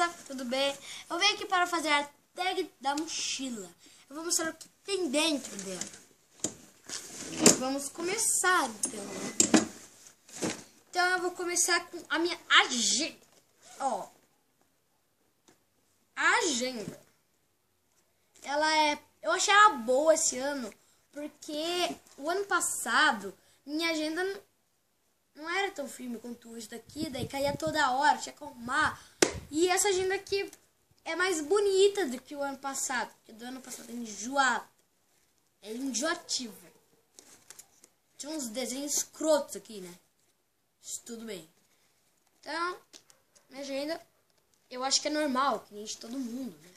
galera, tudo bem? Eu venho aqui para fazer a tag da mochila. Eu vou mostrar o que tem dentro dela. Vamos começar então. Então eu vou começar com a minha agenda. Ó, a agenda. Eu achei ela boa esse ano, porque o ano passado minha agenda não era tão firme quanto isso daqui, daí caía toda hora, tinha que arrumar. E essa agenda aqui é mais bonita do que o ano passado, porque do ano passado é enjoado. É enjoativa. Tinha uns desenhos escrotos aqui, né? Mas tudo bem. Então, minha agenda, eu acho que é normal, que nem de todo mundo, né?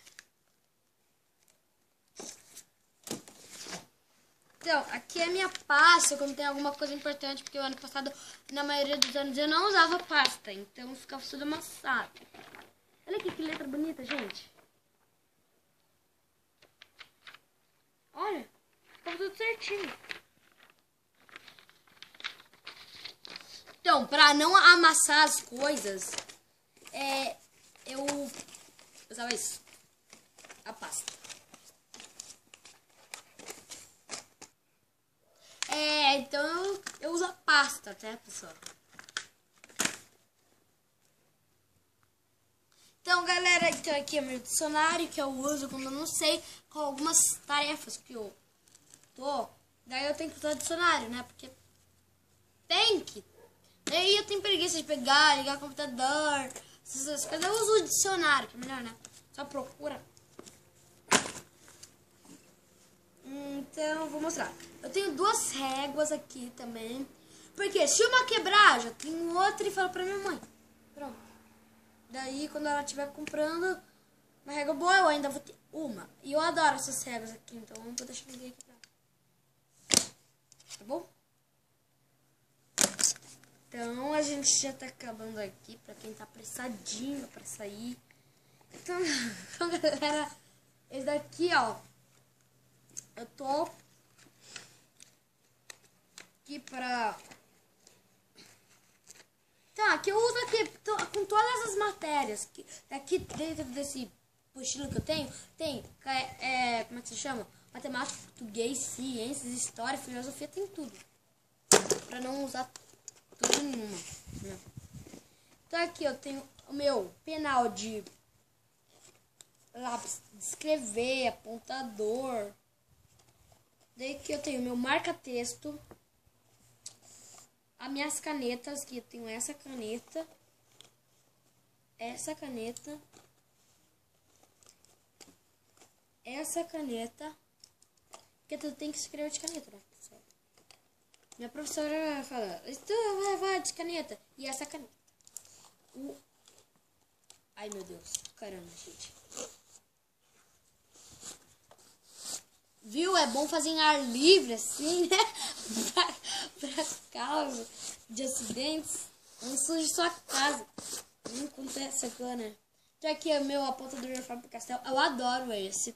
Então, aqui é a minha pasta, quando tem alguma coisa importante, porque o ano passado, na maioria dos anos, eu não usava pasta, então ficava tudo amassado. Olha aqui que letra bonita, gente. Olha, ficava tudo certinho. Então, pra não amassar as coisas, eu usava isso, a pasta. Então eu uso a pasta, tá, pessoal? Então, galera, então aqui é meu dicionário que eu uso quando eu não sei qual algumas tarefas que eu tô. Daí eu tenho que usar o dicionário, né? Porque tem que. Daí eu tenho preguiça de pegar, ligar o computador, essas coisas. Eu uso o dicionário, que é melhor, né? Só procura. Então, eu vou mostrar. Eu tenho duas réguas aqui também. Porque se uma quebrar, já tenho outra e falo pra minha mãe. Pronto. Daí, quando ela estiver comprando uma régua boa, eu ainda vou ter uma. E eu adoro essas réguas aqui, então eu não vou deixar ninguém quebrar. Tá bom? Então, a gente já tá acabando aqui, pra quem tá apressadinho pra sair. Então, galera, esse daqui, ó. Eu tô aqui pra... Então, aqui eu uso aqui com todas as matérias. Aqui dentro desse mochila que eu tenho, tem, como é que se chama? Matemática, português, ciências, história, filosofia, tem tudo. Pra não usar tudo nenhuma. Né? Então aqui eu tenho o meu penal de lápis de escrever, apontador. Daí que eu tenho meu marca-texto, as minhas canetas, que eu tenho essa caneta, essa caneta, porque tu tem que escrever de caneta, né? Minha professora fala, vai de caneta, e essa caneta. Ai meu Deus, caramba, gente. Viu? É bom fazer em ar livre, assim, né? pra causa de acidentes. Não suje sua casa. Não acontece agora, né? Então aqui é meu apontador de Faber-Castell. Eu adoro esse.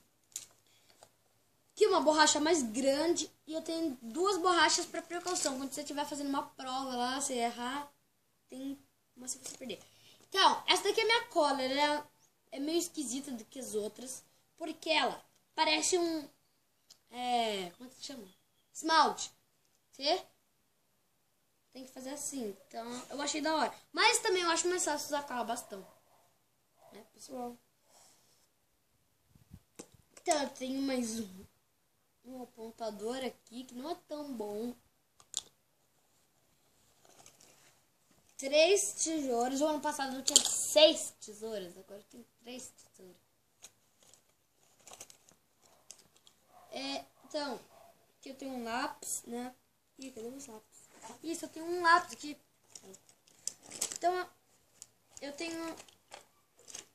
Aqui uma borracha mais grande. E eu tenho duas borrachas para precaução. Quando você estiver fazendo uma prova lá, você errar, tem uma chance de você perder. Então, essa daqui é minha cola. Ela é meio esquisita do que as outras. Porque ela parece um... como é que se chama? Esmalte. Você tem que fazer assim. Então, eu achei da hora. Mas também eu acho mais fácil usar aquela bastão. Né, pessoal? Então, eu tenho mais um apontador aqui, que não é tão bom. 3 tesouras. O ano passado eu tinha 6 tesouras. Agora eu tenho 3 tesouras. Então, aqui eu tenho um lápis, né? Ih, cadê meus lápis? Isso, eu tenho um lápis aqui. Então, eu tenho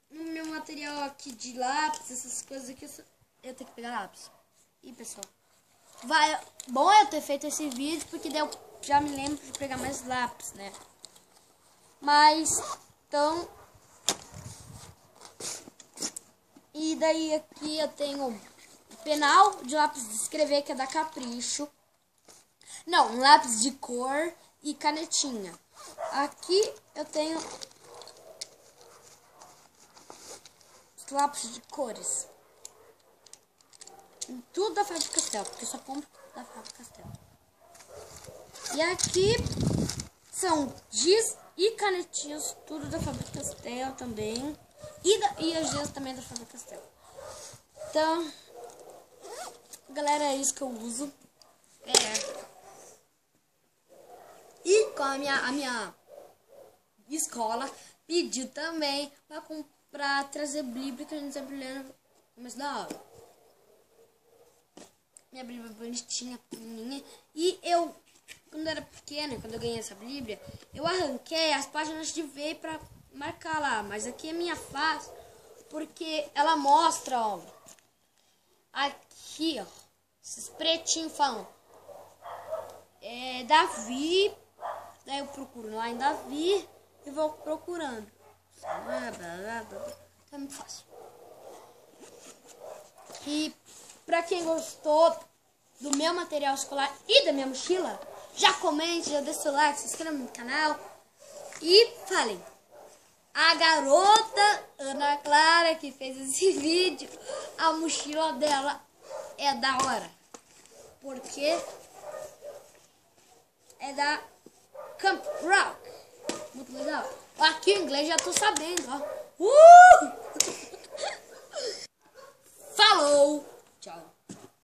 no meu material aqui de lápis, essas coisas aqui, eu tenho que pegar lápis. Ih, pessoal. Bom eu ter feito esse vídeo, porque daí eu já me lembro de pegar mais lápis, né? Mas, então... E daí aqui eu tenho... penal de lápis de escrever, que é da Capricho. Não, um lápis de cor e canetinha. Aqui eu tenho lápis de cores. Tudo da Faber-Castell, porque eu só compro da Faber-Castell. E aqui são giz e canetinhas, tudo da Faber-Castell também. E as giz também da Faber-Castell. Então, galera, é isso que eu uso. E com a minha escola pediu também pra trazer Bíblia, que a gente sempre lê no começo da aula. Minha Bíblia bonitinha, pequenininha. E eu, quando eu era pequena, quando eu ganhei essa Bíblia, eu arranquei as páginas de V pra marcar lá. Mas aqui é minha face, porque ela mostra, ó. Aqui, ó. Esses pretinhos falam. Davi. Daí eu procuro lá em Davi e vou procurando. É muito fácil. E pra quem gostou do meu material escolar e da minha mochila, já comente, já deixa o like, se inscreva no canal e falem. A garota Ana Clara que fez esse vídeo, a mochila dela é da hora. Porque é da Camp Rock. Muito legal. Aqui em inglês já tô sabendo, ó. Falou! Tchau.